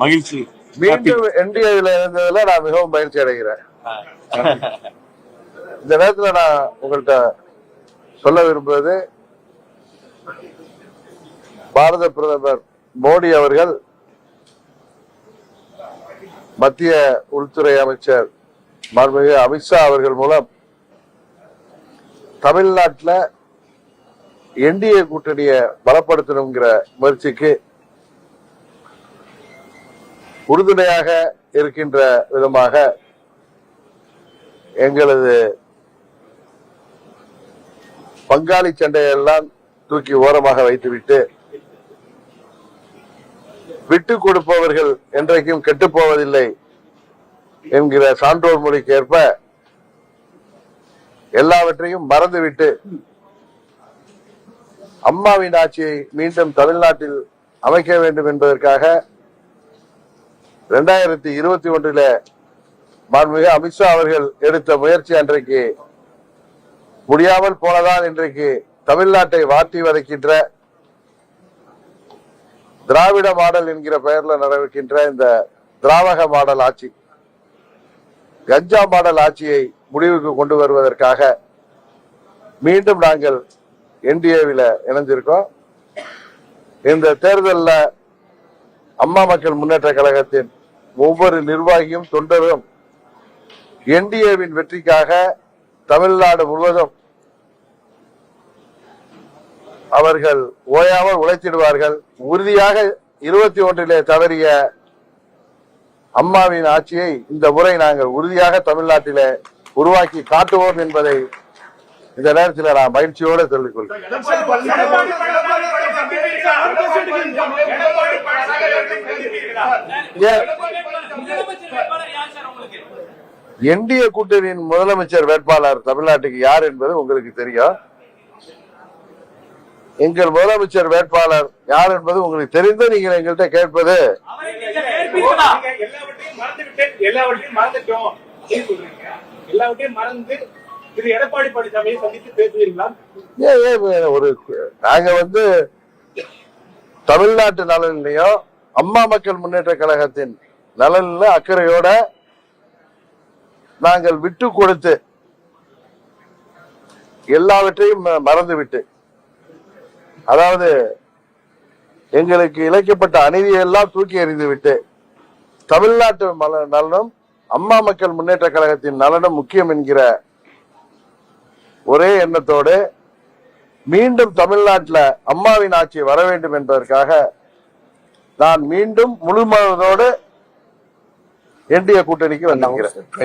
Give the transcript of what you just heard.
மகிழ்ச்சி. மீண்டும் என்டிஏவில் இருந்ததுல நான் மிகவும் மகிழ்ச்சி அடைகிறேன். இந்த நேரத்துல நான் உங்கள்கிட்ட சொல்ல விரும்புவது, பாரத பிரதமர் மோடி அவர்கள் மத்திய உள்துறை அமைச்சர் மாண்புமிகு அமித்ஷா அவர்கள் மூலம் தமிழ்நாட்டில் என்டிஏ கூட்டணியை பலப்படுத்தணுங்கிற முயற்சிக்கு உறுதுணையாக இருக்கின்ற விதமாக எங்களது பங்காளி சண்டையெல்லாம் தூக்கி ஓரமாக வைத்துவிட்டு, விட்டு கொடுப்பவர்கள் என்றைக்கும் கெட்டுப் போவதில்லை என்கிற சான்றோர் மொழிக்கு ஏற்ப எல்லாவற்றையும் மறந்துவிட்டு அம்மாவின் ஆட்சியை மீண்டும் தமிழ்நாட்டில் அமைக்க வேண்டும் என்பதற்காக 2021 மாண்புமிகு அமித்ஷா அவர்கள் எடுத்த முயற்சி அன்றைக்கு முடியாமல் போனதால் இன்றைக்கு தமிழ்நாட்டை வாட்டி வதைக்கின்ற திராவிட மாடல் என்கிற பெயர்ல நடக்கின்ற இந்த திராவக மாடல் ஆட்சி, கஞ்சா மாடல் ஆட்சியை முடிவுக்கு கொண்டு வருவதற்காக மீண்டும் நாங்கள் என்டிஏவில் இணைஞ்சிருக்கோம். இந்த தேர்தலில் அம்மா மக்கள் முன்னேற்ற கழகத்தின் ஒவ்வொரு நிர்வாகியும் தொண்டரும் என்டிஏவின் வெற்றிக்காக தமிழ்நாடு முழுவதும் அவர்கள் ஓயாமல் உழைத்திடுவார்கள். உறுதியாக 21 தவறிய அம்மாவின் ஆட்சியை இந்த முறை நாங்கள் உறுதியாக தமிழ்நாட்டிலே உருவாக்கி காட்டுவோம் என்பதை இந்த நேரத்தில் நான் மகிழ்ச்சியோடு சொல்லிக் கொள்கிறேன். என்டிஏ கூட்டணியின் முதலமைச்சர் வேட்பாளர் தமிழ்நாட்டுக்கு யார் என்பது உங்களுக்கு தெரியும். எங்கள் முதலமைச்சர் வேட்பாளர் யார் என்பது உங்களுக்கு தெரிந்து நீங்கள் எங்கள்கிட்ட கேட்பது நாங்க தமிழ்நாட்டு நலனிலையும் அம்மா மக்கள் முன்னேற்ற கழகத்தின் நலனில அக்கறையோட நாங்கள் விட்டு கொடுத்து எல்லாவற்றையும் மறந்துவிட்டு, அதாவது எங்களுக்கு இழைக்கப்பட்ட அநீதியெல்லாம் தூக்கி எறிந்து விட்டு தமிழ்நாட்டு நலனும் அம்மா மக்கள் முன்னேற்ற கழகத்தின் நலனும் முக்கியம் என்கிற ஒரே எண்ணத்தோடு மீண்டும் தமிழ்நாட்டில் அம்மாவின் ஆட்சி வர வேண்டும் என்பதற்காக நான் மீண்டும் முழு மனதோடு என்டிஏ கூட்டணிக்கு வந்திருக்கிறேன்.